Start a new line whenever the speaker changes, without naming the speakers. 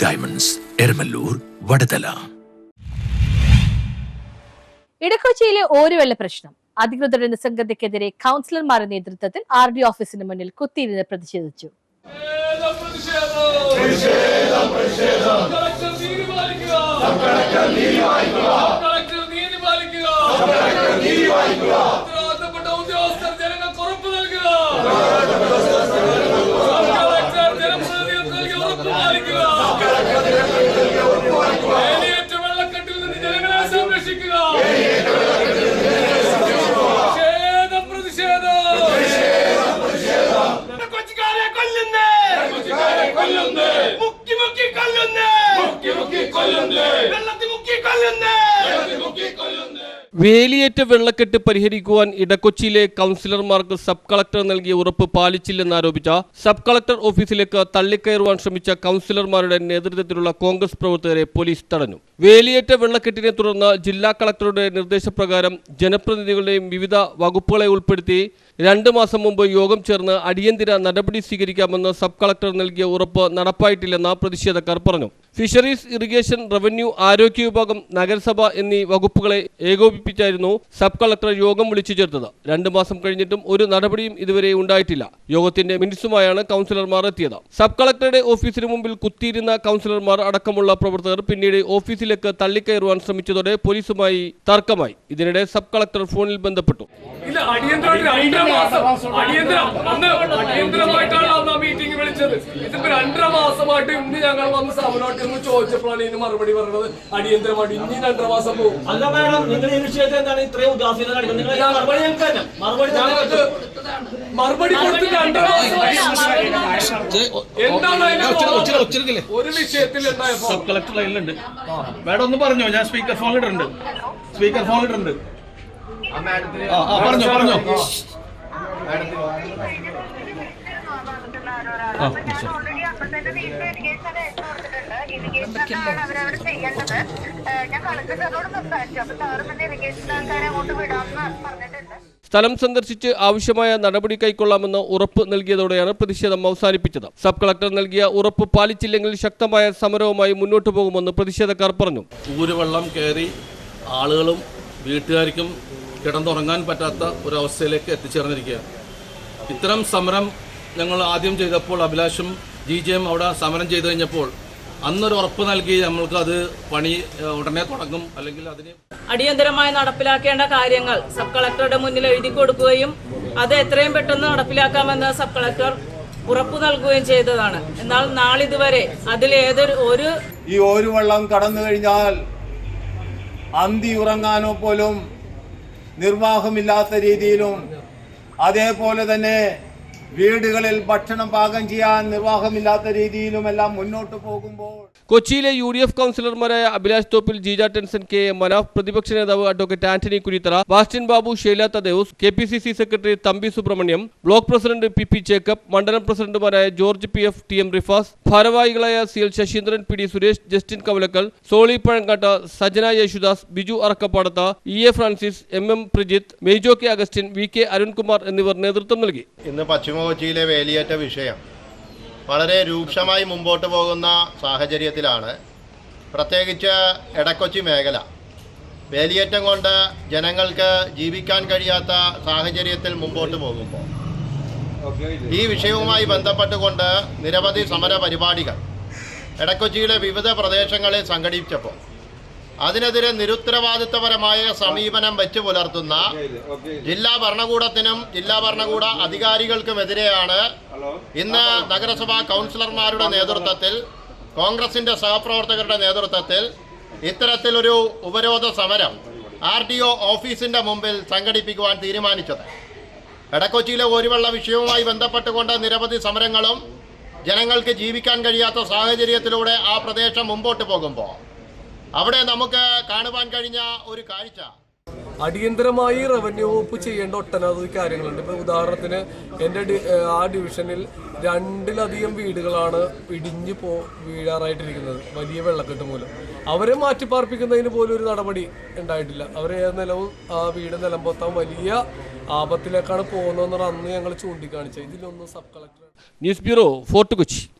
Diamonds, Eramallur, Vadathala.
ഇടക്കൊച്ചിയിലെ ഓരുവെള്ള പ്രശ്നം. അധികൃതരുടെ നിസ്സംഗതയ്ക്കെതിരെ കൗൺസിലർമാരുടെ നേതൃത്വത്തിൽ RD ഓഫീസിന് മുന്നിൽ കുത്തിയിരുന്ന് പ്രതിഷേധിച്ചു.
വേലിയേറ്റ വെള്ളക്കെട്ട് പരിഹരിക്കുവാൻ ഇടക്കൊച്ചിയിലെ കൗൺസിലർമാർക്ക് സബ് കളക്ടർ നൽകിയ ഉറപ്പ് പാലിച്ചില്ലെന്നാരോപിച്ച സബ് കളക്ടർ ഓഫീസിലേക്ക് തള്ളിക്കയറുവാൻ ശ്രമിച്ച കൗൺസിലർമാരുടെ നേതൃത്വത്തിലുള്ള കോൺഗ്രസ് പ്രവർത്തകരെ പോലീസ് തടഞ്ഞു. വേലിയേറ്റ വെള്ളക്കെട്ടിനെ തുടർന്ന് ജില്ലാ കളക്ടറുടെ നിർദ്ദേശപ്രകാരം ജനപ്രതിനിധികളുടെയും വിവിധ വകുപ്പുകളെ ഉൾപ്പെടുത്തി 2 മാസം മുമ്പ് യോഗം ചേർന്ന് അടിയന്തര നടപടി സ്വീകരിക്കാമെന്ന് സബ് കളക്ടർ നൽകിയ ഉറപ്പ് നടപ്പായിട്ടില്ലെന്ന് പ്രതിഷേധക്കാർ പറഞ്ഞു. ഫിഷറീസ്, ഇറിഗേഷൻ, റവന്യൂ, ആരോഗ്യ വിഭാഗം, നഗരസഭ എന്നീ വകുപ്പുകളെ ഏകോപിപ്പിച്ചായിരുന്നു സബ് കളക്ടർ യോഗം വിളിച്ചു ചേർത്തത്. 2 മാസം കഴിഞ്ഞിട്ടും ഒരു നടപടിയും ഇതുവരെ ഉണ്ടായിട്ടില്ല. യോഗത്തിന്റെ മിനിറ്റ്സുമായാണ് കൗൺസിലർമാർ എത്തിയത്. സബ് കളക്ടറുടെ ഓഫീസിന് മുമ്പിൽ കുത്തിയിരുന്ന കൗൺസിലർമാർ അടക്കമുള്ള പ്രവർത്തകർ പിന്നീട് ഓഫീസിലേക്ക് തള്ളിക്കയറുവാൻ ശ്രമിച്ചതോടെ പോലീസുമായി തർക്കമായി. ഇതിനിടെ സബ് കളക്ടർ ഫോണിൽ ബന്ധപ്പെട്ടു.
അടിയന്തരമായിട്ടാണ് മീറ്റിംഗ് വിളിച്ചത്. ഇതിപ്പോ 2.5 മാസമായിട്ട് ഇന്ന് ഞങ്ങൾ വന്ന് സമരോട്ട് ചോദിച്ചപ്പോഴാണ് ഇതിന് മറുപടി പറഞ്ഞത് അടിയന്തരമായിട്ട് ഇനി 2.5 മാസം പോകും.
അല്ല മാഡം, നിങ്ങൾ ഈ വിഷയത്തിൽ എന്താണ് ഇത്രയും ഉദാസീനത കാണിക്കുന്നത്?
മറുപടി കൊടുത്ത് 2.5 മാസം എന്താണ് ഒരു വിഷയത്തിൽ
സബ് കളക്ടർ ലൈനിലുണ്ട്. മാഡം ഒന്ന് പറഞ്ഞോ, ഞാൻ സ്പീക്കർ ഫോണിലിട്ടുണ്ട്. പറഞ്ഞോ.
സ്ഥലം സന്ദർശിച്ച് ആവശ്യമായ നടപടി കൈക്കൊള്ളാമെന്ന് ഉറപ്പ് നൽകിയതോടെയാണ് പ്രതിഷേധം അവസാനിപ്പിച്ചത്. സബ് കളക്ടർ നൽകിയ ഉറപ്പ് പാലിച്ചില്ലെങ്കിൽ ശക്തമായ സമരവുമായി മുന്നോട്ടു പോകുമെന്ന് പ്രതിഷേധക്കാർ പറഞ്ഞു.
ഊരുവെള്ളം കയറി ആളുകളും വീട്ടുകാർക്കും കിടന്നുറങ്ങാൻ പറ്റാത്ത ഒരവസ്ഥയിലേക്ക് എത്തിച്ചേർന്നിരിക്കുകയാണ്. ഇത്തരം സമരം ഞങ്ങൾ ആദ്യം ചെയ്തപ്പോൾ അഭിലാഷും GJയും അവിടെ സമരം ചെയ്തു കഴിഞ്ഞപ്പോൾ അന്നൊരു ഉറപ്പ് നൽകി നമ്മൾക്ക് അത് പണി ഉടനെ തുടങ്ങും, അല്ലെങ്കിൽ അതിന്
അടിയന്തരമായി നടപ്പിലാക്കേണ്ട കാര്യങ്ങൾ സബ് കളക്ടറുടെ മുന്നിൽ എഴുതി കൊടുക്കുകയും അത് എത്രയും പെട്ടെന്ന് നടപ്പിലാക്കാമെന്ന് സബ് കളക്ടർ ഉറപ്പ് നൽകുകയും ചെയ്തതാണ്. എന്നാൽ നാളിതുവരെ അതിലേതൊരു
ഈ ഒരു വെള്ളം കടന്നു കഴിഞ്ഞാൽ അന്തി ഉറങ്ങാനോ പോലും നിർവാഹമില്ലാത്ത രീതിയിലും, അതേപോലെ തന്നെ വീടുകളിൽ ഭക്ഷണം പാകം ചെയ്യാൻ നിർവാഹമില്ലാത്ത രീതിയിലുമെല്ലാം മുന്നോട്ട് പോകുമ്പോൾ
കൊച്ചിയിലെ UDF കൗൺസിലർമാരായ അഭിലാഷ് തോപ്പിൽ, ജീജ ടെൻസൻ, KM മനാഫ്, പ്രതിപക്ഷ നേതാവ് advocate Antony Kuritthara, Bastin Babu, Sheila Thadevoos, KPCC secretary Thampi Subrahmanyam, block president PP Jacob, മണ്ഡലം പ്രസിഡന്റുമാരായ ജോർജ് PF, TM റിഫാസ്, ഭാരവാഹികളായ CL Sasheendran, PD Suresh, Justin Kavalakkal, Soly Pazhankatta, Sajana Yesudas, Biju Arakkapadath, EA Francis, MM Prajith, Meijo K Augustine, VK Arunkumar എന്നിവർ നേതൃത്വം നൽകി.
ഇന്ന് പശ്ചിമ കൊച്ചിയിലെ വേലിയേറ്റ വിഷയം വളരെ രൂക്ഷമായി മുമ്പോട്ട് പോകുന്ന സാഹചര്യത്തിലാണ്, പ്രത്യേകിച്ച് ഇടക്കൊച്ചി മേഖല വേലിയേറ്റം കൊണ്ട് ജനങ്ങൾക്ക് ജീവിക്കാൻ കഴിയാത്ത സാഹചര്യത്തിൽ മുമ്പോട്ട് പോകുമ്പോൾ ഈ വിഷയവുമായി ബന്ധപ്പെട്ടുകൊണ്ട് നിരവധി സമര പരിപാടികൾ ഇടക്കൊച്ചിയിലെ വിവിധ പ്രദേശങ്ങളിൽ സംഘടിപ്പിച്ചപ്പോൾ അതിനെതിരെ നിരുത്തരവാദിത്വപരമായ സമീപനം വെച്ച് പുലർത്തുന്ന ജില്ലാ ഭരണകൂടത്തിനും ജില്ലാ ഭരണകൂട അധികാരികൾക്കുമെതിരെയാണ് ഇന്ന് നഗരസഭാ കൗൺസിലർമാരുടെ നേതൃത്വത്തിൽ, കോൺഗ്രസിന്റെ സഹപ്രവർത്തകരുടെ നേതൃത്വത്തിൽ ഇത്തരത്തിലൊരു ഉപരോധ സമരം RDO ഓഫീസിന്റെ മുമ്പിൽ സംഘടിപ്പിക്കുവാൻ തീരുമാനിച്ചത്. ഇടക്കൊച്ചിയിലെ ഒരുവെള്ള വിഷയവുമായി ബന്ധപ്പെട്ടുകൊണ്ട് നിരവധി സമരങ്ങളും ജനങ്ങൾക്ക് ജീവിക്കാൻ കഴിയാത്ത സാഹചര്യത്തിലൂടെ ആ പ്രദേശം മുമ്പോട്ട് പോകുമ്പോൾ അവിടെ നമുക്ക് കാണുവാൻ കഴിഞ്ഞ ഒരു കാഴ്ച,
അടിയന്തരമായി റവന്യൂ വകുപ്പ് ചെയ്യേണ്ട ഒട്ടനവധി കാര്യങ്ങളുണ്ട്. ഇപ്പോൾ ഉദാഹരണത്തിന് എൻ്റെ ആ ഡിവിഷനിൽ 2-ലധികം വീടുകളാണ് ഇടിഞ്ഞു വീഴാറായിട്ടിരിക്കുന്നത് വലിയ വെള്ളക്കെട്ട് മൂലം. അവരെ മാറ്റിപ്പാർപ്പിക്കുന്നതിന് പോലും ഒരു നടപടി ഉണ്ടായിട്ടില്ല. അവരെ നിലവും ആ വീട് നിലംപൊത്താൻ വലിയ ആപത്തിലേക്കാണ് പോകുന്നതെന്നാണ് അന്ന് ഞങ്ങൾ ചൂണ്ടിക്കാണിച്ചത്. ഇതിലൊന്നും sub collector.
News bureau, fort Kochi.